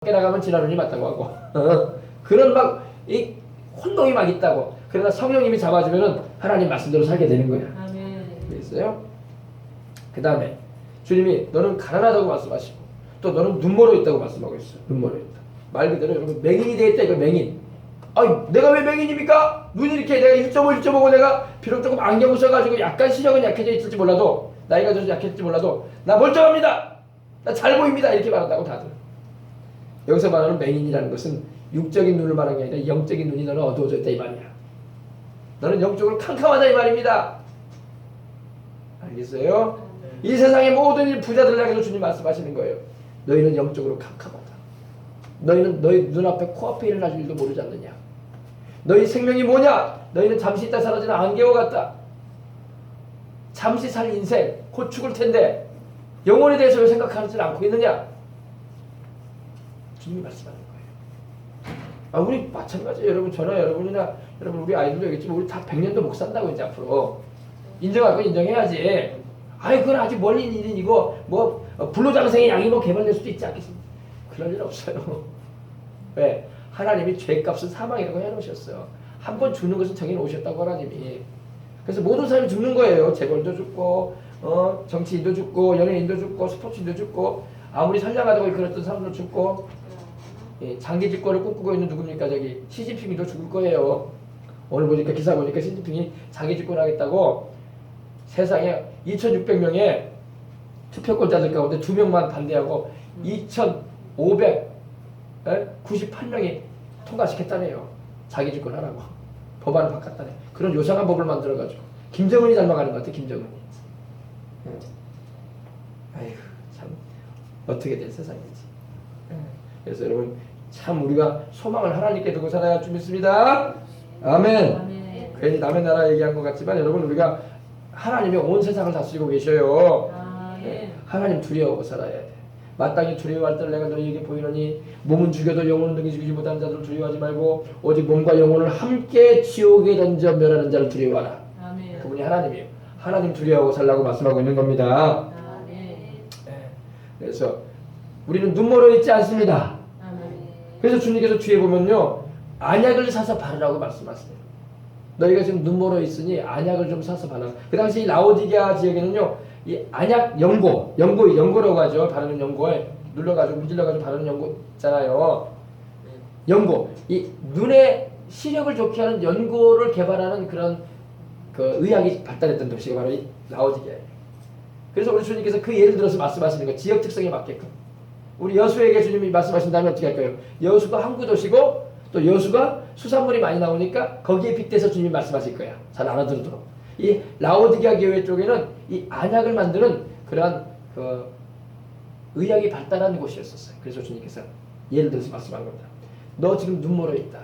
밖에 나가면 지나눈이 맞다고 하고 그런 막 이 혼동이 막 있다고. 그러나 성령님이 잡아주면은 하나님 말씀대로 살게 되는 거야. 아멘. 그랬어요? 그 다음에 주님이 너는 가난하다고 말씀하시고 또 너는 눈멀어 있다고 말씀하고 있어요. 눈멀어 있다. 말 그대로 여러분 맹인이 되었다. 이거 맹인. 아니 내가 왜 맹인입니까? 눈이 이렇게 내가 1.5, 1.5고 내가 비록 조금 안경을 써가지고 약간 시력은 약해져 있을지 몰라도 나이가 좀 약해질지 몰라도 나 멀쩡합니다. 나 잘 보입니다. 이렇게 말한다고 다들. 여기서 말하는 맹인이라는 것은 육적인 눈을 말하는 게 아니라 영적인 눈이 너는 어두워졌다 이 말이야. 너는 영적으로 캄캄하다 이 말입니다. 알겠어요? 이 세상의 모든 일 부자들을 향해서 주님 말씀하시는 거예요. 너희는 영적으로 캄캄하다. 너희는 너희 눈앞에 코앞에 일어날 일도 모르지 않느냐. 너희 생명이 뭐냐? 너희는 잠시 있다 사라지는 안개와 같다. 잠시 살 인생 곧 죽을 텐데 영혼에 대해서 왜 생각하지 않고 있느냐? 주님이 말씀하는 거예요. 아, 우리 마찬가지예요. 여러분 저나 여러분이나 여러분 우리 아이들도 얘기했지만 우리 다 100년도 못 산다고 이제 앞으로 인정할 거 인정해야지. 아이 그건 아직 멀리 있는 일이고 뭐 불로장생의 양이 뭐 개발될 수도 있지 않겠습니까? 그럴 일 없어요. 왜? 하나님이 죄값은 사망이라고 해놓으셨어요. 한 번 죽는 것은 정해놓으셨다고 하나님이. 그래서 모든 사람이 죽는 거예요. 재벌도 죽고 정치인도 죽고 연예인도 죽고 스포츠인도 죽고 아무리 선량하다고 그랬던 사람도 죽고 장기 집권을 꿈꾸고 있는 누굽니까? 저기 시진핑도 죽을 거예요. 오늘 보니까 기사 보니까 시진핑이 장기 집권하겠다고 세상에 2,600명의 투표권자들 가운데 2명만 반대하고 2,598명이 통과시켰다네요. 자기 집권하라고. 법안을 바꿨다네. 그런 요상한 법을 만들어가지고 김정은이 닮아가는 것 같아. 김정은이. 아이고 참 어떻게 된 세상이지. 그래서 여러분 참 우리가 소망을 하나님께 두고 살아야 할 줄 믿습니다. 아멘. 아멘. 괜히 남의 나라 얘기한 것 같지만 여러분 우리가 하나님이 온 세상을 다스리고 계셔요. 아멘. 하나님 두려워하고 살아야 돼. 마땅히 두려워할 때를 내가 너희에게 보이노니 몸은 죽여도 영혼은 능히 죽이지 못하는 자들을 두려워하지 말고 오직 몸과 영혼을 함께 지옥에 던져 멸하는 자를 두려워하라. 아멘. 그분이 하나님이에요. 하나님 두려워하고 살라고 말씀하고 있는 겁니다. 아멘. 그래서 우리는 눈멀어 있지 않습니다. 아멘. 그래서 주님께서 뒤에 보면요 안약을 사서 바르라고 말씀하세요. 너희가 지금 눈멀어 있으니 안약을 좀 사서 바르라. 그 당시 라오디게아 지역에는요 이 안약 연고라고 하죠. 바르는 연고에 눌러가지고 문질러가지고 바르는 연고 있잖아요. 연고 이 눈의 시력을 좋게 하는 연고를 개발하는 그런 그 의학이 발달했던 도시가 바로 이 라오디게아예요. 그래서 우리 주님께서 그 예를 들어서 말씀하시는 거 지역 특성에 맞게끔 우리 여수에게 주님이 말씀하신다면 어떻게 할까요? 여수가 항구 도시고 또 여수가 수산물이 많이 나오니까 거기에 빗대서 주님이 말씀하실 거야. 잘 알아들도록. 이 라오디게아 교회 쪽에는 이 안약을 만드는 그러한 그 의학이 발달한 곳이었었어요. 그래서 주님께서 예를 들어서 말씀한 겁니다. 너 지금 눈멀어 있다.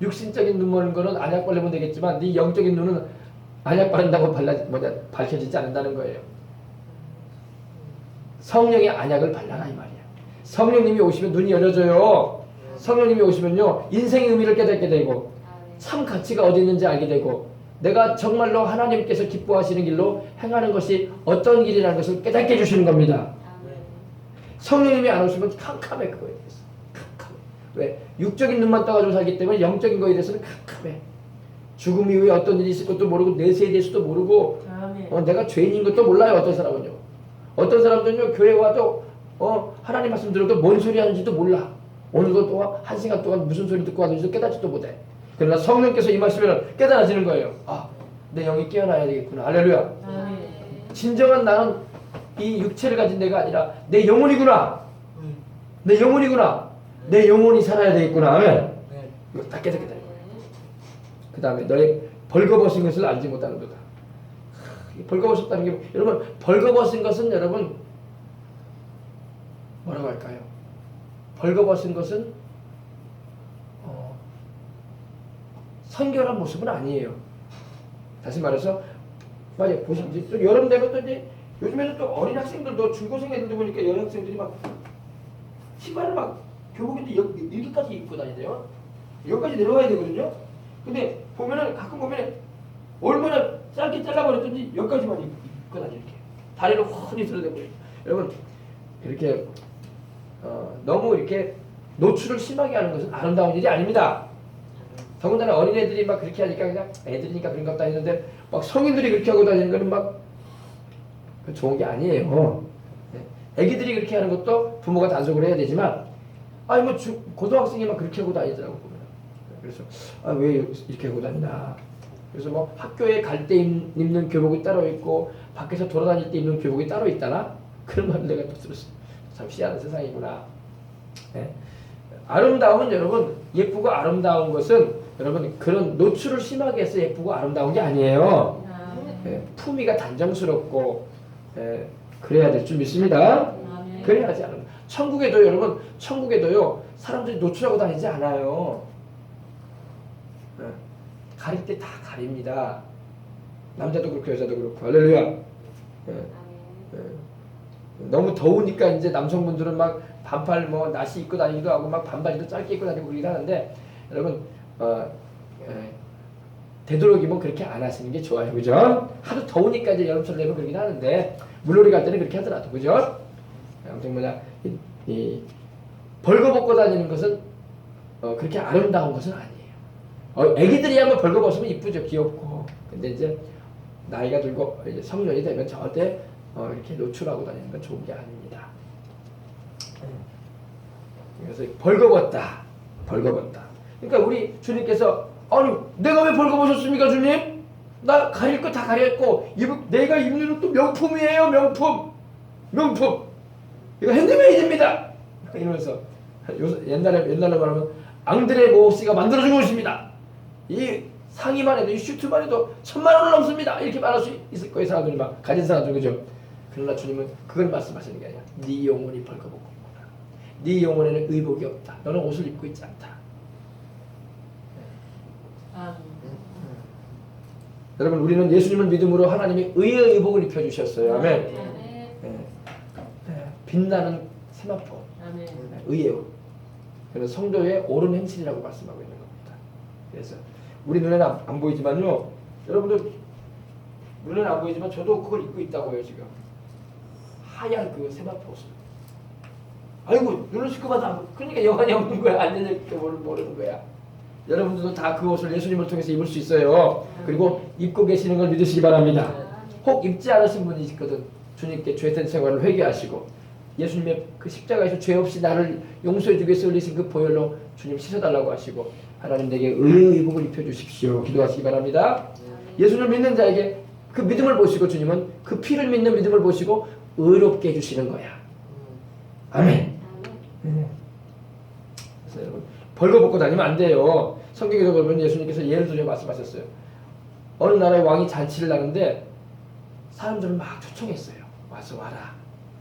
육신적인 눈 멀은 거는 안약 바르면 되겠지만 네 영적인 눈은 안약 바른다고 밝혀지지 않는다는 거예요. 성령의 안약을 발라라 이 말이야. 성령님이 오시면 눈이 열려져요. 성령님이 오시면요 인생의 의미를 깨닫게 되고 참 가치가 어디 있는지 알게 되고 내가 정말로 하나님께서 기뻐하시는 길로 행하는 것이 어떤 길이라는 것을 깨닫게 해주시는 겁니다. 성령님이 안 오시면 캄캄해. 그거에 대해서 캄캄해. 왜? 육적인 눈만 떠가지고 살기 때문에 영적인 거에 대해서는 캄캄해. 죽음 이후에 어떤 일이 있을 것도 모르고 내세에 대해서도 모르고 내가 죄인인 것도 몰라요. 어떤 사람은요. 어떤 사람들은요 교회 와도 하나님 말씀 들어도 뭔 소리 하는지도 몰라. 오늘도 또한 1시간 동안 무슨 소리 듣고 왔는지도 깨닫지도 못해. 그러나 성령께서 임하시면 깨달아지는 거예요. 아, 내 영이 깨어나야 되겠구나. 할렐루야. 진정한 나는 이 육체를 가진 내가 아니라 내 영혼이구나. 내 영혼이구나. 내 영혼이 살아야 되겠구나. 아멘. 이거 다 깨닫게 되는 거예요. 그 다음에 너의 벌거벗은 것을 알지 못하는도다. 벌거벗었다는 게 여러분 벌거벗은 것은 여러분 뭐라고 할까요? 벌거벗은 것은 선결한 모습은 아니에요. 다시 말해서 만약 보시면 또 여름 되면 또 이제 요즘에는 또 어린 학생들도 중고생 애들도 보니까 여린 학생들이 막 신발을 막 교복인데 여기까지 입고 다니세요. 여기까지 내려와야 되거든요. 근데 보면은 가끔 보면 얼마나 짧게 잘라버렸든지 여기까지만 입고 다니 이렇게 다리를 훤히 들여다보고 여러분 이렇게 너무 이렇게 노출을 심하게 하는 것은 아름다운 일이 아닙니다. 더군다나 어린애들이 막 그렇게 하니까 그냥 애들이니까 그런 것도 아니는데 막 성인들이 그렇게 하고 다니는 거는 막 좋은 게 아니에요. 애기들이 그렇게 하는 것도 부모가 단속을 해야 되지만 아니 뭐 고등학생이 막 그렇게 하고 다니더라고 보면. 그래서 왜 이렇게 하고 다니나. 그래서 뭐 학교에 갈 때 입는 교복이 따로 있고 밖에서 돌아다닐 때 입는 교복이 따로 있다나? 그런 말을 내가 또 들었어요. 참 희한한 세상이구나. 네. 아름다움은 여러분 예쁘고 아름다운 것은 여러분 그런 노출을 심하게 해서 예쁘고 아름다운 게 아니에요. 품위가 단정스럽고 그래야 될 줄 믿습니다. 그래야지 아름. 천국에도 여러분 천국에도요 사람들이 노출하고 다니지 않아요. 가릴 때 다 가립니다. 남자도 그렇고 여자도 그렇고 할렐루야. 너무 더우니까 이제 남성분들은 막 반팔 뭐 나시 입고 다니기도 하고 막 반바지도 짧게 입고 다니고 그러긴 하는데 여러분 되도록이면 그렇게 안 하시는 게 좋아요, 그죠? 하도 더우니까 이제 여름철 되면 그러긴 하는데 물놀이 갈 때는 그렇게 하더라도 그죠? 아무튼 뭐냐 이 벌거벗고 다니는 것은 그렇게 아름다운 것은 아니에요. 애기들이 한번 벌거벗으면 이쁘죠, 귀엽고. 근데 이제 나이가 들고 이제 성년이 되면 절대 이렇게 노출하고 다니는 건 좋은 게 아닙니다. 그래서 벌거벗다. 그러니까 우리 주님께서 아니 내가 왜 벌거벗었습니까 주님? 나 가릴 거 다 가렸고 내가 입는 옷도 명품이에요. 명품. 이거 핸드메이드입니다. 이러면서 옛날로 말하면 앙드레 모씨가 만들어준 것입니다. 이 상의만 해도 이 슈트만 해도 1000만 원을 넘습니다. 이렇게 말할 수 있을 거예요. 사람들이 막 가진 사람들 그죠? 그러나 주님은 그걸 말씀하시는 게 아니라 네 영혼이 벌거벗고 있구나. 네 영혼에는 의복이 없다. 너는 옷을 입고 있지 않다. 여러분 우리는 예수님을 믿음으로 하나님이 의의 의복을 입혀주셨어요. 아멘. 빛나는 세마포. 의의 옷. 그래서 성도의 옳은 행실이라고 말씀하고 있는 겁니다. 그래서 우리 눈에는 안 보이지만요. 여러분들 눈에는 안 보이지만 저도 그걸 입고 있다고요 지금. 하얀 그 세마포 옷을. 아이고 눈을 씻고봐도 안 보여. 그러니까 영안이 없는 거야. 안 되니까 모르는 거야. 여러분들도 다 그 옷을 예수님을 통해서 입을 수 있어요. 그리고 입고 계시는 걸 믿으시기 바랍니다. 혹 입지 않으신 분이 있거든. 주님께 죄된 생활을 회개하시고 예수님의 그 십자가에서 죄 없이 나를 용서해 주기 위해서 흘리신 그 보혈로 주님 씻어달라고 하시고 하나님 내게 의의 의복을 입혀주십시오. 기도하시기 바랍니다. 예수를 믿는 자에게 그 믿음을 보시고 주님은 그 피를 믿는 믿음을 보시고 의롭게 해주시는 거야. 아멘. 그래서 여러분 벌거벗고 다니면 안 돼요. 성경에도 보면 예수님께서 예를 들어 말씀하셨어요. 어느 나라의 왕이 잔치를 하는데 사람들을 막 초청했어요.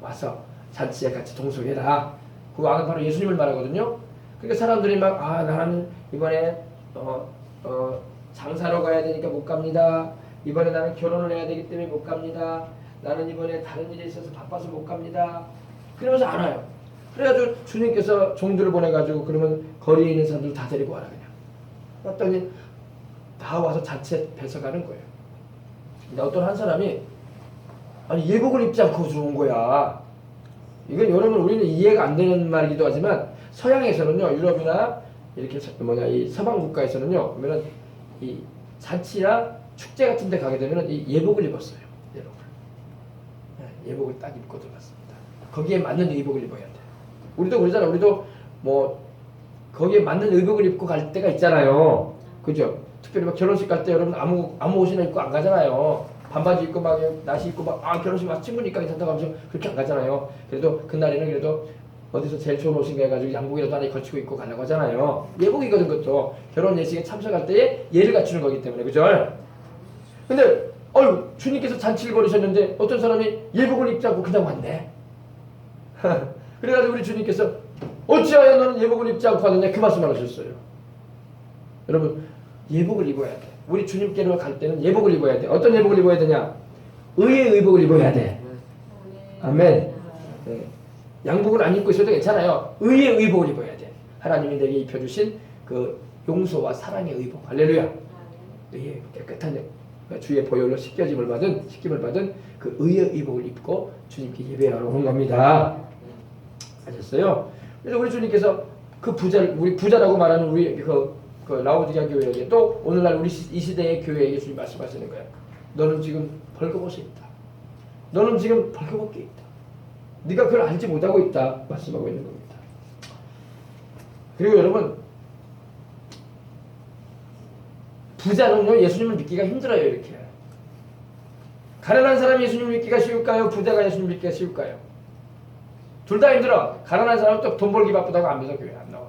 와서 잔치에 같이 동석해라. 그 왕은 바로 예수님을 말하거든요. 그러니까 사람들이 막 나는 이번에 장사로 가야 되니까 못 갑니다. 이번에 나는 결혼을 해야 되기 때문에 못 갑니다. 나는 이번에 다른 일이 있어서 바빠서 못 갑니다. 그러면서 안 와요. 그래가지고 주님께서 종들을 보내가지고 그러면 거리에 있는 사람들 다 데리고 와라 그냥. 그랬더니 다 와서 잔치에 배석하는 거예요. 근데 어떤 한 사람이 아니 예복을 입지 않고 들어온 거야. 이건 여러분 우리는 이해가 안 되는 말이기도 하지만 서양에서는요 유럽이나 이렇게 이 서방 국가에서는요 그러면 이 잔치나 축제 같은 데 가게 되면 이 예복을 입었어요. 예복을 딱 입고 들어갔습니다. 거기에 맞는 의복을 입어야 돼. 우리도 그러잖아. 우리도 뭐 거기에 맞는 의복을 입고 갈 때가 있잖아요. 그죠? 특별히 막 결혼식 갈 때 여러분 아무 옷이나 입고 안 가잖아요. 반바지 입고 막 나시 입고 막 결혼식 와서 친구니까 괜찮다고 하면서 그렇게 안 가잖아요. 그래도 그날에는 그래도 어디서 제일 좋은 옷인가 해가지고 양복이라도 하나 걸치고 입고 가려고 하잖아요. 예복이거든 그것도. 결혼 예식에 참석할 때에 예를 갖추는 거기 때문에 그죠? 근데 주님께서 잔치를 벌이셨는데 어떤 사람이 예복을 입지 않고 그냥 왔네. 그래가지고 우리 주님께서 어찌하여 너는 예복을 입지 않고 왔느냐 그 말씀을 하셨어요. 여러분 예복을 입어야 돼. 우리 주님께로 갈 때는 예복을 입어야 돼. 어떤 예복을 입어야 되냐? 의의 의복을 입어야 돼. 아멘. 네. 양복을 안 입고 있어도 괜찮아요. 의의 의복을 입어야 돼. 하나님이 내게 입혀주신 그 용서와 사랑의 의복. 할렐루야. 의의 깨끗한 주의 보혈로 씻김을 받은 그 의의 의복을 입고 주님께 예배하러 오는 겁니다. 하셨어요. 그래서 우리 주님께서 그 우리 부자라고 말하는 우리 그 라오디게아 교회에게 또 오늘날 우리 이 시대의 교회에게 주님 말씀하시는 거예요. 너는 지금 벌거벗어 있다. 너는 지금 벌거벗게 있다. 네가 그걸 알지 못하고 있다. 말씀하고 있는 겁니다. 그리고 여러분, 부자는요 예수님을 믿기가 힘들어요. 이렇게 가난한 사람이 예수님을 믿기가 쉬울까요? 부자가 예수님을 믿기가 쉬울까요? 둘 다 힘들어. 가난한 사람은 또 돈 벌기 바쁘다고 안 믿어 교회 안 나와.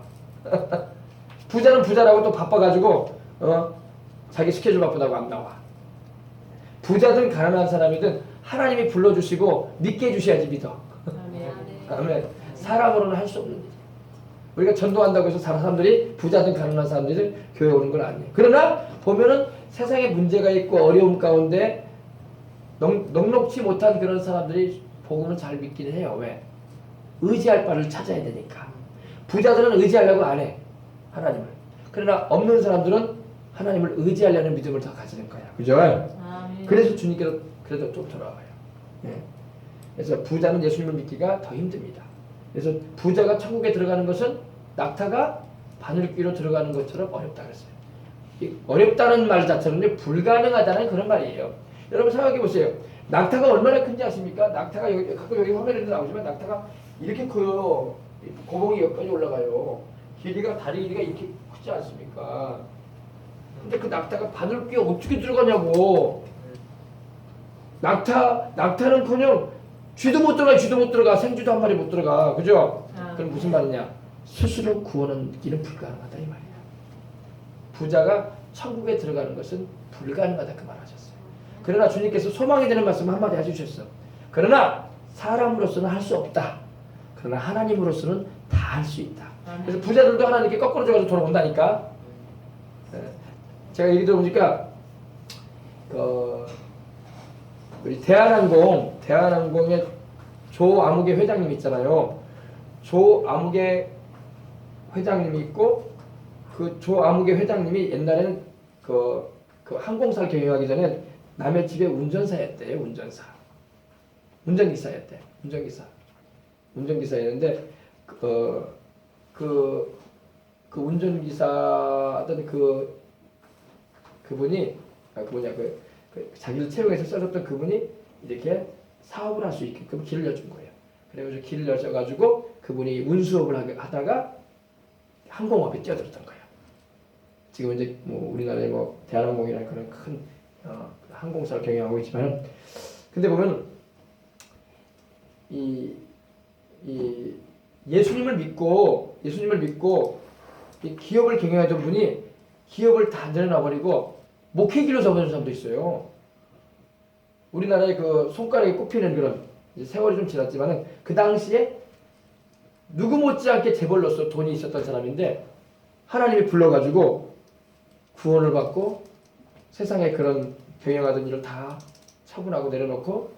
부자는 부자라고 또 바빠가지고 자기 스케줄 바쁘다고 안 나와. 부자든 가난한 사람이든 하나님이 불러주시고 믿게 해주셔야지 믿어. 아멘. 사람으로는 할 수 없는 일이야. 우리가 전도한다고 해서 사람들이 부자든 가난한 사람들이 교회 오는 건 아니에요. 그러나 보면은 세상에 문제가 있고 어려움 가운데 넉넉지 못한 그런 사람들이 복음을 잘 믿기는 해요. 왜? 의지할 바를 찾아야 되니까. 부자들은 의지하려고 안 해. 하나님을. 그러나 없는 사람들은 하나님을 의지하려는 믿음을 더 가지는 거야. 그죠? 그래서 주님께서 그래도 좀 돌아와요. 네. 그래서 부자는 예수님을 믿기가 더 힘듭니다. 그래서 부자가 천국에 들어가는 것은 낙타가 바늘귀로 들어가는 것처럼 어렵다 그랬어요. 어렵다는 말 자체는 불가능하다는 그런 말이에요. 여러분 생각해 보세요. 낙타가 얼마나 큰지 아십니까? 낙타가 여기 화면에도 나오지만 낙타가 이렇게 커요. 고봉이 여기까지 올라가요. 길이가 다리 길이가 이렇게 크지 않습니까? 근데 그 낙타가 바늘귀에 어떻게 들어가냐고. 낙타는커녕 쥐도 못 들어가. 생쥐도 한 마리 못 들어가. 그죠? 그럼 무슨 말이냐? 스스로 구원은 길은 불가능하다 이 말이야. 부자가 천국에 들어가는 것은 불가능하다 그 말하셨어요. 그러나 주님께서 소망이 되는 말씀 한마디 해주셨어. 그러나 사람으로서는 할 수 없다. 그러나 하나님으로서는 다 할 수 있다. 그래서 부자들도 하나님께 거꾸로 줘가지고 돌아온다니까. 제가 얘기 들어보니까 우리 대한항공의 조아무개 회장님 있잖아요. 조아무개 회장님이 있고 그 조아무개 회장님이 옛날에는 그 항공사를 경영하기 전에 남의 집에 운전사였대요. 운전기사였는데 그 운전기사던 그분이 자기를 채용해서 써줬던 그분이 이렇게 사업을 할 수 있게끔 길을 여준 거예요. 그래가지고 길을 여셔가지고 그분이 운수업을 하다가 항공업에 뛰어들었던 거예요. 지금 이제 뭐 우리나라의 뭐 대한항공이라는 그런 큰 항공사를 경영하고 있지만, 근데 보면 이 예수님을 믿고 이 기업을 경영하던 분이 기업을 다 내려놔버리고 목회길로 접어든 사람도 있어요. 우리나라의 그 손가락에 꼽히는 그런, 세월이 좀 지났지만은 그 당시에 누구 못지않게 재벌로서 돈이 있었던 사람인데 하나님이 불러가지고 구원을 받고 세상에 그런 경영하던 일을 다 처분하고 내려놓고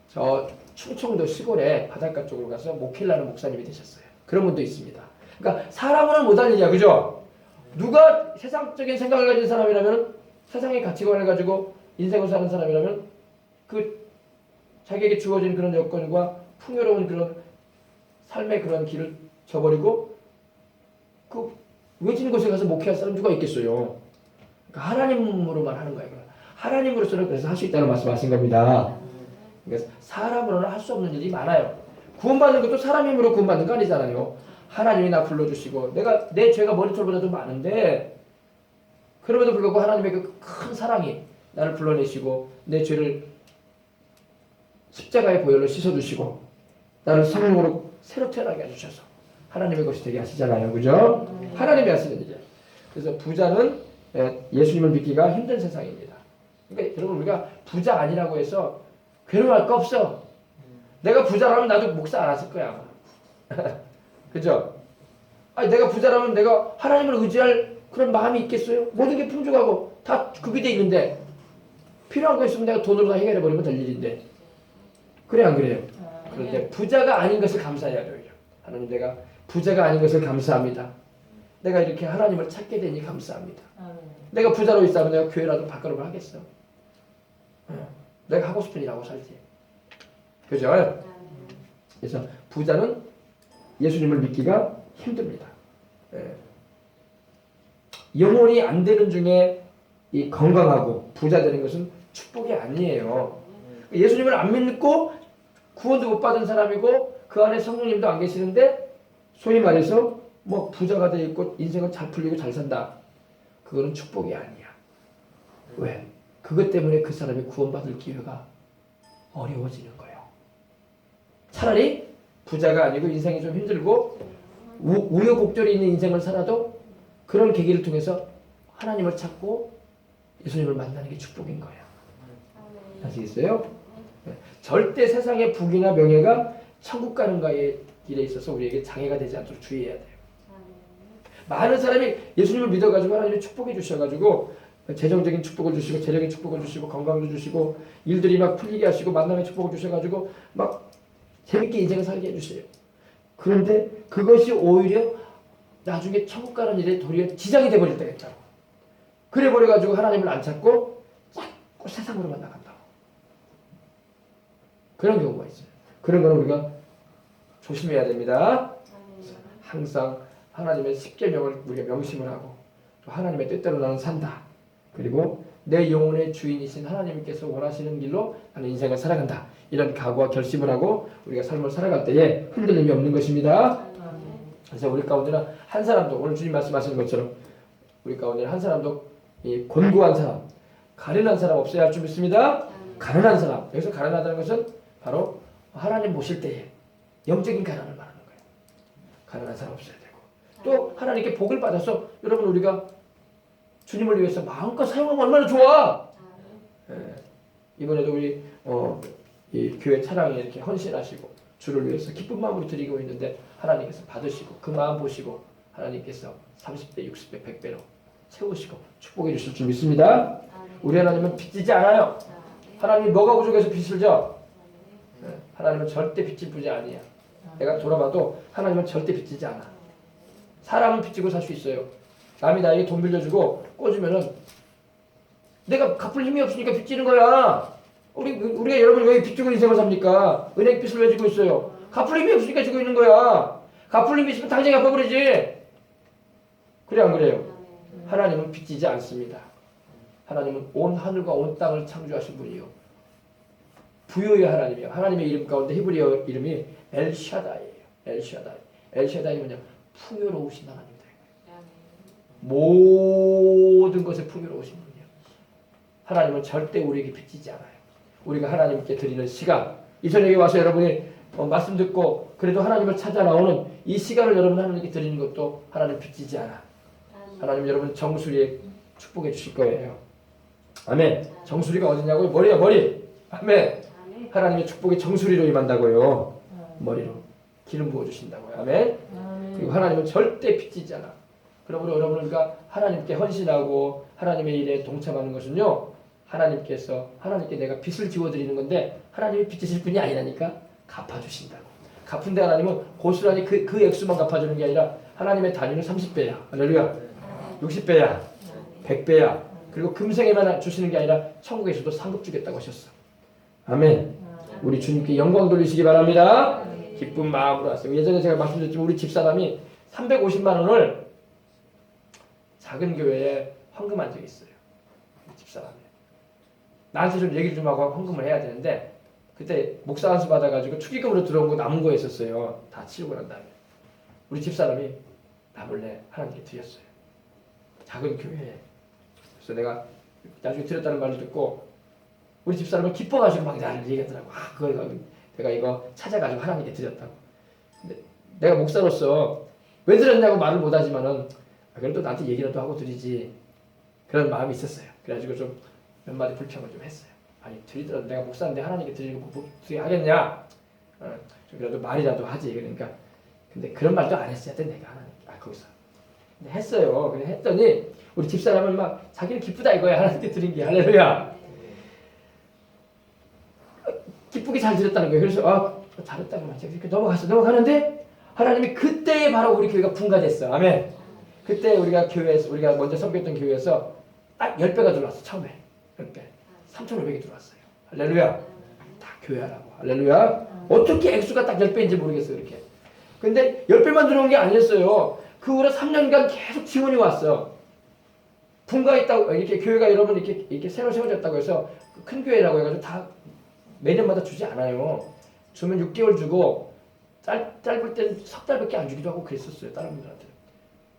저 충청도 시골에 바닷가 쪽으로 가서 목회를 하는 목사님이 되셨어요. 그런 분도 있습니다. 그러니까 사람은 못할 일이야. 그죠? 누가 세상적인 생각을 가진 사람이라면, 세상의 가치관을 가지고 인생을 사는 사람이라면 그 자기에게 주어진 그런 여건과 풍요로운 그런 삶의 그런 길을 저버리고 그 외진 곳에 가서 목회할 사람 누가 있겠어요? 그러니까 하나님으로만 하는 거예요. 하나님으로서는 그래서 할 수 있다는 말씀하신 겁니다. 그러니까 사람으로는 할 수 없는 일이 많아요. 구원받는 것도 사람 힘으로 구원받는 거 아니잖아요. 하나님이 나 불러주시고 내 죄가 머리털보다도 많은데 그럼에도 불구하고 하나님의 그 큰 사랑이 나를 불러내시고 내 죄를 십자가의 보혈로 씻어주시고 나를 성령으로 새로 태어나게 해주셔서 하나님의 것이 되게 하시잖아요. 그죠? 하나님이 하시는 일이에요. 그래서 부자는 예수님을 믿기가 힘든 세상입니다. 그러니까 여러분 우리가 부자 아니라고 해서 괴로워할 거 없어. 내가 부자라면 나도 목사 안 했을 거야. 그죠? 아니 내가 부자라면 내가 하나님을 의지할 그런 마음이 있겠어요? 모든 게 풍족하고 다 구비되어 있는데 필요한 거 있으면 내가 돈으로 다 해결해버리면 될 일인데 그래 안 그래요? 그런데 부자가 아닌 것을 감사해야 돼요. 하나님 내가 부자가 아닌 것을 감사합니다. 내가 이렇게 하나님을 찾게 되니 감사합니다. 내가 부자로 있다면 내가 교회라도 바꿔놓고 하겠어. 내가 하고 싶은 일 하고 살지. 그죠? 그래서 부자는 예수님을 믿기가 힘듭니다. 예. 영혼이 안 되는 중에 이 건강하고 부자 되는 것은 축복이 아니에요. 예수님을 안 믿고 구원도 못 받은 사람이고 그 안에 성령님도 안 계시는데 소위 말해서 뭐 부자가 돼 있고 인생은 잘 풀리고 잘 산다. 그거는 축복이 아니야. 왜? 그것 때문에 그 사람이 구원받을 기회가 어려워지는 거예요. 차라리 부자가 아니고 인생이 좀 힘들고 우여곡절이 있는 인생을 살아도 그런 계기를 통해서 하나님을 찾고 예수님을 만나는 게 축복인 거예요. 아시겠어요? 절대 세상의 부귀나 명예가 천국 가는 거에 길에 있어서 우리에게 장애가 되지 않도록 주의해야 돼요. 많은 사람이 예수님을 믿어가지고 하나님이 축복해 주셔가지고 재정적인 축복을 주시고 재력의 축복을 주시고 건강도 주시고 일들이 막 풀리게 하시고 만남의 축복을 주셔가지고 막 재밌게 인생을 살게 해주세요. 그런데 그것이 오히려 나중에 천국 가는 일에 도리어 지장이 돼버릴 때가 있다고. 그래 버려가지고 하나님을 안 찾고 자꾸 세상으로만 나간다고. 그런 경우가 있어요. 그런 거는 우리가 조심해야 됩니다. 항상 하나님의 십계명을 우리가 명심을 하고 또 하나님의 뜻대로 나는 산다. 그리고 내 영혼의 주인이신 하나님께서 원하시는 길로 나는 인생을 살아간다. 이런 각오와 결심을 하고 우리가 삶을 살아갈 때에 흔들림이 없는 것입니다. 그래서 우리 가운데는 한 사람도 오늘 주님 말씀하시는 것처럼 우리 가운데는 한 사람도 이 곤고한 사람, 가련한 사람 없어야 할 줄 믿습니다. 가련한 사람, 여기서 가련하다는 것은 바로 하나님 모실 때에 영적인 가난을 말하는 거예요. 가난한 사람 없어야 되고 또 하나님께 복을 받아서 여러분 우리가 주님을 위해서 마음껏 사용하면 얼마나 좋아. 이번에도 우리 이 교회 차량에 이렇게 헌신하시고 주를 위해서 기쁜 마음으로 드리고 있는데 하나님께서 받으시고 그 마음 보시고 하나님께서 30배, 60배, 100배로 채우시고 축복해 주실 줄 믿습니다. 우리 하나님은 빚지지 않아요. 하나님이 뭐가 부족해서 빚을 져? 하나님은 절대 빚진 분이 아니야. 내가 돌아봐도 하나님은 절대 빚지지 않아. 사람은 빚지고 살 수 있어요. 남이 나에게 돈 빌려주고 꿔주면은 내가 갚을 힘이 없으니까 빚지는 거야. 우리가 여러분 왜 빚지고 인생을 삽니까? 은행 빚을 왜 지고 있어요? 갚을 힘이 없으니까 지고 있는 거야. 갚을 힘이 있으면 당장 갚아버리지. 그래 안 그래요? 하나님은 빚지지 않습니다. 하나님은 온 하늘과 온 땅을 창조하신 분이요. 부요의 하나님이요. 하나님의 이름 가운데 히브리어 이름이 엘샤다이예요. 엘샤다이. 엘샤다이 뭐냐? 풍요로우신 하나님이다. 모든 것에 풍요로우신 분이요. 하나님은 절대 우리에게 빚지지 않아요. 우리가 하나님께 드리는 시간, 이 저녁에 와서 여러분이 말씀 듣고 그래도 하나님을 찾아 나오는 이 시간을 여러분 하나님께 드리는 것도 하나님 빚지지 않아. 하나님 여러분 정수리에 축복해 주실 거예요. 아멘. 정수리가 어디냐고요? 머리야 머리. 아멘. 하나님의 축복이 정수리로 임한다고요. 머리로 기름 부어 주신다고요. 아멘. 그리고 하나님은 절대 빚지지 않아. 그러므로 여러분과 하나님께 헌신하고 하나님의 일에 동참하는 것은요, 하나님께 내가 빚을 지워드리는 건데 하나님이 빚지실 분이 아니라니까 갚아주신다고. 갚은데 하나님은 고스란히 그 액수만 갚아주는 게 아니라 하나님의 단위는 30배야. 할렐루야. 60배야. 100배야. 그리고 금생에만 주시는 게 아니라 천국에서도 상급 주겠다고 하셨어. 아멘. 우리 주님께 영광 돌리시기 바랍니다. 기쁜 마음으로 하세요. 예전에 제가 말씀드렸지만 우리 집사람이 350만 원을 작은 교회에 헌금한 적이 있어요. 집사람이. 나한테 좀 얘기를 좀 하고 헌금을 해야 되는데 그때 목사 안수 받아가지고 축의금으로 들어온 거 남은 거 있었어요. 다 치우고 난 다음에. 우리 집사람이 나 몰래 하나님께 드렸어요. 작은 교회에. 그래서 내가 나중에 드렸다는 말을 듣고 우리 집사람은 기뻐가지고 막 나를 얘기하더라고. 그거 내가 이거 찾아가지고 하나님께 드렸다고. 근데 내가 목사로서 왜 드렸냐고 말을 못하지만은 그래도 나한테 얘기라도 하고 드리지. 그런 마음이 있었어요. 그래가지고 좀 몇 마디 불평을 좀 했어요. 아니 드리더라도 내가 목사인데 하나님께 드리고 어떻게 하겠냐. 좀 그래도 말이라도 하지. 그러니까 근데 그런 말도 안 했어야 돼 내가 하나님께. 거기서. 근데 했어요. 그래 했더니 우리 집사람은 막 자기는 기쁘다 이거야. 하나님께 드린 게. 할렐루야. 기쁘게 잘 드렸다는 거예요. 그래서 잘했다고 말이야. 이렇게 넘어가는데 하나님이 그때에 바로 우리 교회가 분가됐어. 아멘. 그때 우리가 먼저 섬겼던 교회에서 딱 10배가 들어왔어. 처음에 10배 3,500이 들어왔어요. 할렐루야. 다 교회 하라고. 할렐루야. 어떻게 액수가 딱 10배인지 모르겠어요. 이렇게. 근데 10배만 들어온 게 아니었어요. 그 후로 3년간 계속 지원이 왔어. 분가했다고 이렇게 교회가 여러분 이렇게 새로 세워졌다고 해서 큰 교회라고 해가지고 다 매년마다 주지 않아요. 주면 6개월 주고 짧을 땐 석 달밖에 안 주기도 하고 그랬었어요. 다른 분들한테.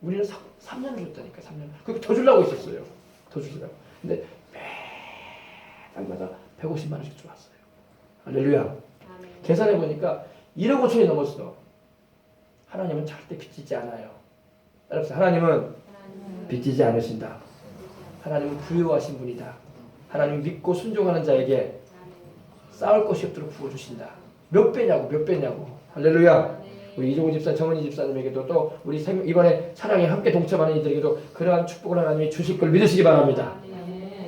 우리는 3년을 줬다니까. 3년. 그거 더 주려고 했었어요. 더 주려고. 근데 매달마다 150만 원씩 들어왔어요. 할렐루야. 계산해 보니까 1억 5천이 넘었어. 하나님은 절대 빚지지 않아요. 여러분, 하나님은 빚지지 않으신다. 하나님은 부유하신 분이다. 하나님 믿고 순종하는 자에게 싸울 것이 없도록 부어주신다. 몇 배냐고. 할렐루야. 우리 이종우 집사, 정은희 집사님에게도 또 우리 이번에 사랑에 함께 동참하는 이들에게도 그러한 축복을 하나님이 주실 걸 믿으시기 바랍니다.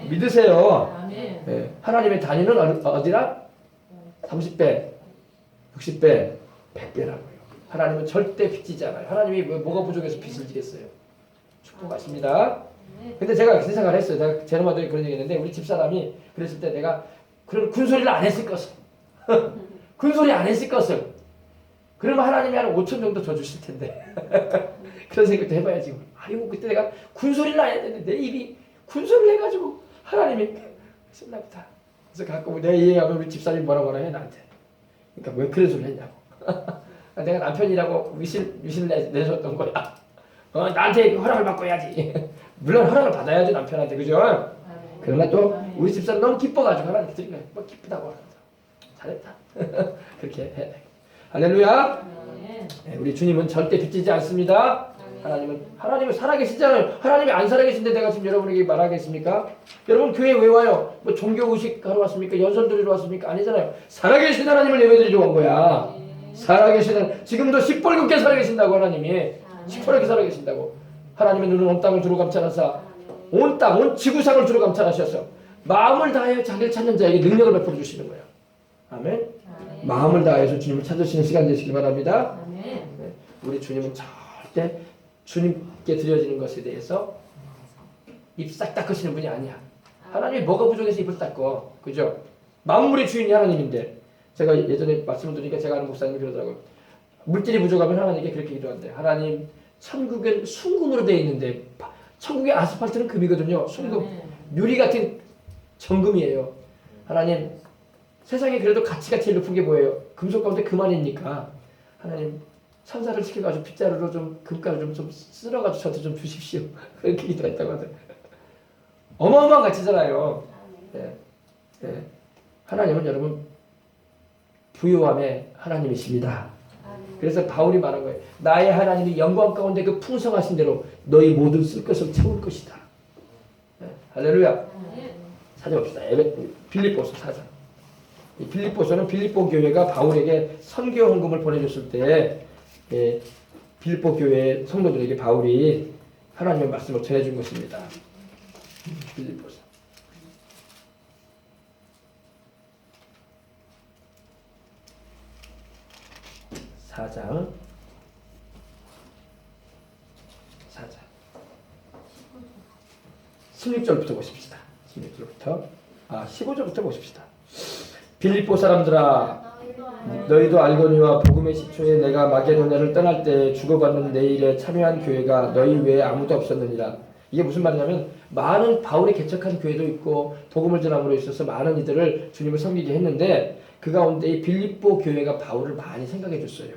믿으세요. 네. 하나님의 단위는 어디라? 30배, 60배, 100배라고요. 하나님은 절대 빚지지 않아요. 하나님이 뭐가 부족해서 빚을 지겠어요. 축복하십니다. 근데 제가 그 생각을 했어요. 제가 제노마도 그런 얘기 했는데 우리 집사람이 그랬을 때 내가 그런 군소리를 안 했을 것을 군소리 안 했을 것을 그러면 하나님이 한 5천 정도 더 주실 텐데 그런 생각도 해봐야지. 아이고 그때 내가 군소리를 안 했는데 내 입이 군소리를 해가지고 하나님이 신나보다. 그래서 가끔 내 얘기하면 우리 집사람이 뭐라고 해 나한테. 그러니까 왜 그런 소리 했냐고. 내가 남편이라고 위신 내줬던 거야. 나한테 허락을 받고 해야지. 물론 허락을 받아야지 남편한테. 그죠? 그러나 또 우리 집사람 너무 기뻐가지고 하나님 드리니까 뭐 기쁘다고 하면서 잘했다. 그렇게 해야 돼. 할렐루야. 네, 우리 주님은 절대 빚지지 않습니다. 하나님은 살아계시잖아요. 하나님이 안 살아계신데 내가 지금 여러분에게 말하겠습니까? 여러분 교회 왜 와요? 뭐 종교의식 하러 왔습니까? 연설 드리러 왔습니까? 아니잖아요. 살아계신 하나님을 예배드리러 온 거야. 살아계시는 지금도 시뻘겋게 살아계신다고 하나님이 시뻘겋게 살아계신다고. 하나님의 눈은 온 땅을 두루 감찰하사 온 땅, 온 지구상을 두루 감찰하셔서 마음을 다하여 자기를 찾는 자에게 능력을 베풀어 주시는 거예요. 아멘. 마음을 다해서 주님을 찾으시는 시간 되시길 바랍니다. 네. 우리 주님은 절대 주님께 드려지는 것에 대해서 입 싹 닦으시는 분이 아니야. 하나님이 뭐가 부족해서 입을 닦어. 그죠? 만물의 주인이 하나님인데 제가 예전에 말씀을 드리니까 제가 아는 목사님이 그러더라고요. 물질이 부족하면 하나님께 그렇게 기도한대. 하나님 천국은 순금으로 되어 있는데 천국의 아스팔트는 금이거든요. 순금. 유리 같은 정금이에요. 하나님 세상에 그래도 가치가 제일 높은 게 뭐예요? 금속 가운데 금 아닙니까? 하나님 천사를 시켜가지고 빗자루로 좀 금가루 좀 쓸어가지고 저한테 좀 주십시오. 그렇게 기도했다고 하더라고요. 어마어마한 가치잖아요. 네. 네. 하나님은 여러분 부유함의 하나님이십니다. 그래서 바울이 말한 거예요. 나의 하나님이 영광 가운데 그 풍성하신 대로 너희 모든 쓸 것을 채울 것이다. 네. 할렐루야. 찾아봅시다. 빌립보서 4장. 이 빌립보서는 빌립보 교회가 바울에게 선교 헌금을 보내줬을 때 빌립보 교회 성도들에게 바울이 하나님의 말씀을 전해준 것입니다. 빌립보서 4장 16절부터 보십시다. 15절부터 보십시다. 빌립보 사람들아 너희도 알거니와 복음의 시초에 내가 마게도냐를 떠날 때 주고받는 내 일에 참여한 교회가 너희 외에 아무도 없었느니라. 이게 무슨 말이냐면 많은 바울이 개척한 교회도 있고 복음을 전함으로 있어서 많은 이들을 주님을 섬기게 했는데 그 가운데 이 빌립보 교회가 바울을 많이 생각해 줬어요.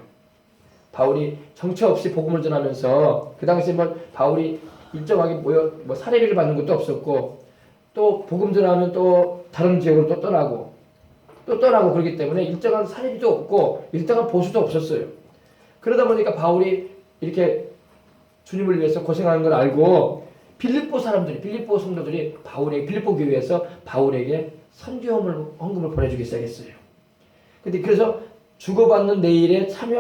바울이 정처 없이 복음을 전하면서 그 당시에 바울이 일정하게 뭐 사례비를 받는 것도 없었고 또 복음 전하면 또 다른 지역으로 또 떠나고 그러기 때문에 일정한 사례비도 없고 일정한 보수도 없었어요. 그러다 보니까 바울이 이렇게 주님을 위해서 고생하는 걸 알고 빌립보 성도들이 빌립보 교회에서 바울에게 선교 헌금을 보내주기 시작했어요. 근데 그래서 주고받는 내 일에 참여